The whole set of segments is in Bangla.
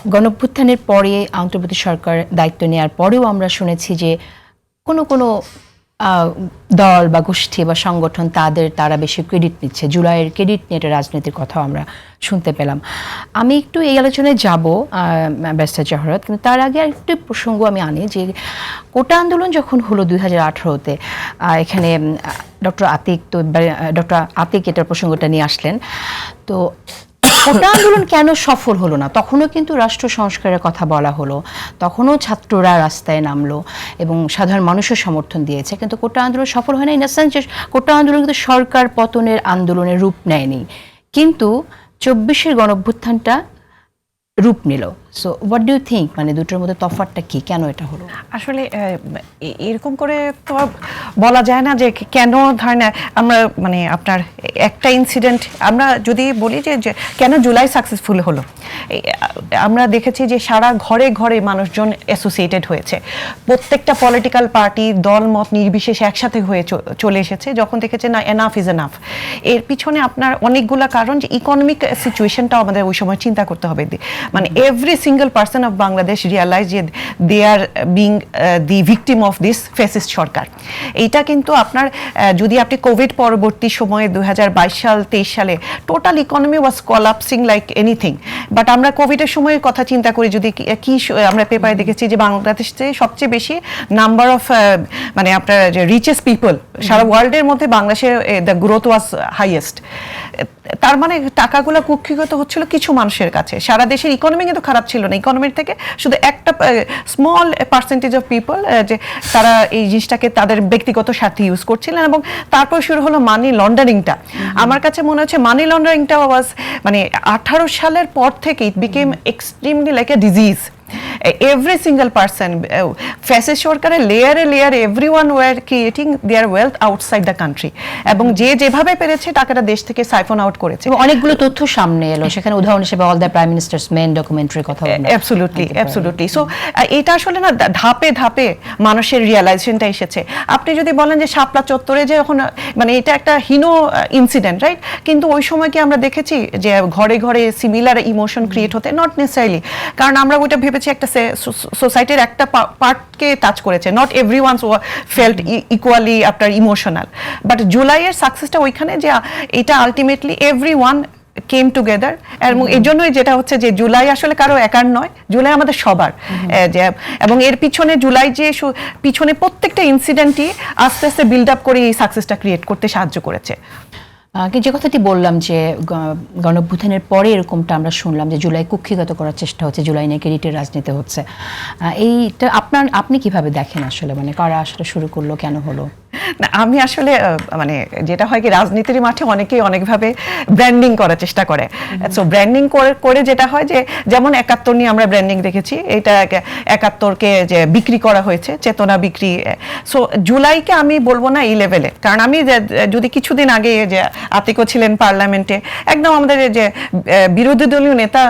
গণঅভ্যুত্থানের পরে অন্তর্বর্তী সরকার দায়িত্ব নেওয়ার পরেও আমরা শুনেছি যে কোনো কোনো দল বা গোষ্ঠী বা সংগঠন তারা বেশি ক্রেডিট নিচ্ছে, জুলাইয়ের ক্রেডিট নিয়ে একটা রাজনীতির কথাও আমরা শুনতে পেলাম। আমি একটু এই আলোচনায় যাব ব্যারিস্টার জহরত, কিন্তু তার আগে আরেকটি প্রসঙ্গ আমি আনি যে কোটা আন্দোলন যখন হলো 2018-তে, এখানে ডক্টর আতিক এটার প্রসঙ্গটা নিয়ে আসলেন। তো কোটা আন্দোলন কেন সফল হলো না? তখনও কিন্তু রাষ্ট্র সংস্কারের কথা বলা হলো, তখনও ছাত্ররা রাস্তায় নামলো এবং সাধারণ মানুষের সমর্থন দিয়েছে, কিন্তু কোটা আন্দোলন সফল হয় না। ইন দ্য সেন্স যে কোটা আন্দোলন কিন্তু সরকার পতনের আন্দোলনের রূপ নেয়নি, কিন্তু 24-এর গণঅভ্যুত্থানটা রূপ নিল। So what do you think, মানে দুটোর মধ্যে তফাৎটা কি, কেন এটা হলো? আসলে এরকম করে তো বলা যায় না যে কেন, ধরেন আমরা মানে আপনার একটা ইনসিডেন্ট আমরা যদি বলি যে কেন জুলাই সাকসেসফুল হলো, আমরা দেখেছি যে সারা ঘরে ঘরে মানুষজন অ্যাসোসিয়েটেড হয়েছে, প্রত্যেকটা পলিটিক্যাল পার্টি দল মত নির্বিশেষে একসাথে হয়ে চলে এসেছে যখন দেখেছে না এনাফ ইজ এনাফ। এর পিছনে আপনার অনেকগুলো কারণ, যে ইকোনমিক সিচুয়েশনটাও আমাদের ওই সময় চিন্তা করতে হবে। মানে every single person of Bangladesh realize যে they are being the victim of this fascist সরকার। এইটা কিন্তু আপনার যদি আপনি কোভিড পরবর্তী সময়ে 2022-23 সালে total economy was collapsing like anything. But আমরা কোভিডের সময়ের কথা চিন্তা করি, যদি কি আমরা পেপারে দেখেছি যে বাংলাদেশে সবচেয়ে বেশি নাম্বার অফ মানে আপনার যে রিচেস্ট পিপল সারা ওয়ার্ল্ডের মধ্যে বাংলাদেশের দ্য গ্রোথ ওয়াজ হাইয়েস্ট। তার মানে টাকাগুলো কুক্ষিগত হচ্ছিল কিছু মানুষের কাছে, সারা দেশের ইকোনমি কিন্তু খারাপ ছিল না। ইকোনমির থেকে শুধু একটা স্মল পার্সেন্টেজ অফ পিপল যে তারা এই জিনিসটাকে তাদের ব্যক্তিগত স্বার্থে ইউজ করছিলেন, এবং তারপর শুরু হলো মানি লন্ডারিংটা। আমার কাছে মনে হচ্ছে মানি লন্ডারিংটা ওয়াজ মানে 18 সালের পর থেকে it became extremely like a disease. Every single person, fascist সরকারের লেয়ারে everyone were creating their wealth outside the country, এবং যে যেভাবে পেরেছে টাকাটা দেশ থেকে সাইফন আউট করেছে। অনেকগুলো তথ্য সামনে এলো, সেখানে উদাহরণ হিসেবে all the prime minister's men ডকুমেন্টারির কথা। অ্যাবসলিউটলি। সো এটা আসলে না ধাপে ধাপে মানুষের রিয়ালাইজেশনটা এসেছে। আপনি যদি বলেন যে শাপলা চত্বরে যে এখন মানে এটা একটা হীন ইনসিডেন্ট, রাইট, কিন্তু ওই সময় কি আমরা দেখেছি যে ঘরে ঘরে সিমিলার ইমোশন ক্রিয়েট হতে? নট নেসেসারিলি, কারণ আমরা ওইটা ভেবেছি একটা সোসাইটির একটা পার্টকে টাচ করেছে। Not every one felt equally আপনার ইমোশনাল। বাট জুলাইয়ের সাকসেসটা ওইখানে যে এটা আলটিমেটলি এভরি ওয়ান কেম টুগেদার, এবং এই জন্যই যেটা হচ্ছে যে জুলাই আসলে কারো একার নয়, জুলাই আমাদের সবার। এবং এর পিছনে জুলাই যে পিছনে প্রত্যেকটা ইনসিডেন্টই আস্তে আস্তে বিল্ড আপ করে এই সাকসেসটা ক্রিয়েট করতে সাহায্য করেছে। যে কথাটি বললাম যে গণঅভ্যুত্থানের পরে এরকমটা আমরা শুনলাম যে জুলাই কুক্ষিগত করার চেষ্টা হচ্ছে, জুলাই নিয়ে ক্রেডিটের রাজনীতি হচ্ছে, এইটা আপনি কিভাবে দেখেন আসলে, মানে কারা আসলে শুরু করলো, কেন হলো? না, আমি আসলে মানে যেটা হয় কি, রাজনীতির মাঠে অনেকেই অনেকভাবে ব্র্যান্ডিং করার চেষ্টা করে। সো ব্র্যান্ডিং করে যেটা হয় যে, যেমন 71 নিয়ে আমরা ব্র্যান্ডিং দেখেছি, এটা 71কে যে বিক্রি করা হয়েছে, চেতনা বিক্রি। সো জুলাইকে আমি বলবো না এই লেভেলে, কারণ আমি যদি কিছুদিন আগে যে আতিকও ছিলেন পার্লামেন্টে, একদম আমাদের যে বিরোধী দলীয় নেতা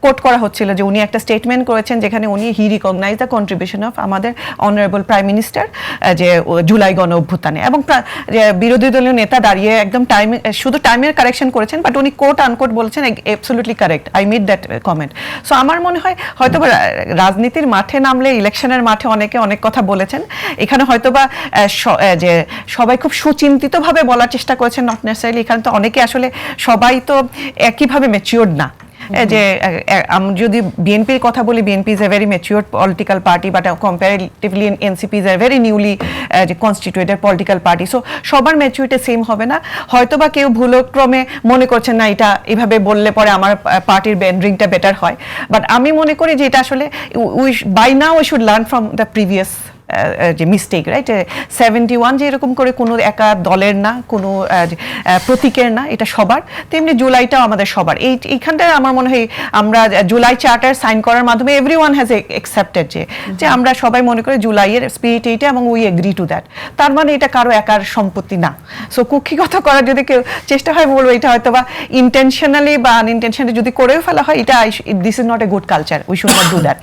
কোট করা হচ্ছিল যে উনি একটা স্টেটমেন্ট করেছেন যেখানে উনি হি রিকগনাইজ দ্য কন্ট্রিবিউশন অফ আমাদের অনারেবল প্রাইম মিনিস্টার যে জুলাই অভ্যুত্থানে, এবং বিরোধী দলীয় নেতা দাঁড়িয়ে একদম শুধু টাইমের কারেকশন করেছেন, বাট উনি কোট আনকোট বলেছেন absolutely correct, I made that comment. So আমার মনে হয় হয়তোবা রাজনীতির মাঠে নামলে, ইলেকশনের মাঠে অনেকে অনেক কথা বলেছেন, এখানে হয়তোবা যে সবাই খুব সুচিন্তিতভাবে বলার চেষ্টা করেছেন, নট নেসেসারিলি। এখানে তো অনেকে আসলে সবাই তো একইভাবে ম্যাচিওর্ড না। যে যদি বিএনপির কথা বলি, BNP is a very mature political party, but comparatively NCP is a very newly constituted political party. So সবার ম্যাচিউরিটি সেম হবে না। হয়তোবা কেউ ভুলক্রমে মনে করছেন না এটা এভাবে বললে পরে আমার পার্টির ব্যান্ডিংটা বেটার হয়, বাট আমি মনে করি যে এটা আসলে by now we should learn from the previous যে মিস্টেক, রাইট। 71 যে এরকম করে কোনো একা দলের না, কোনো প্রতীকের না, এটা সবার, তেমনি জুলাইটাও আমাদের সবার। এইখানটায় আমার মনে হয় আমরা জুলাই চার্টার সাইন করার মাধ্যমে এভরিওয়ান হ্যাজ অ্যাকসেপ্টেড যে আমরা সবাই মনে করি জুলাইয়ের স্পিরিট এইটা, এবং উই এগ্রি টু দ্যাট। তার মানে এটা কারো একার সম্পত্তি না। সো কুক্ষিগত করার যদি কেউ চেষ্টা হয়, বলবো এটা হয়তো বা ইন্টেনশনালি বা আনইনটেনশনালি যদি করেও ফেলা হয়, এটা this is not a good culture, we should not do that.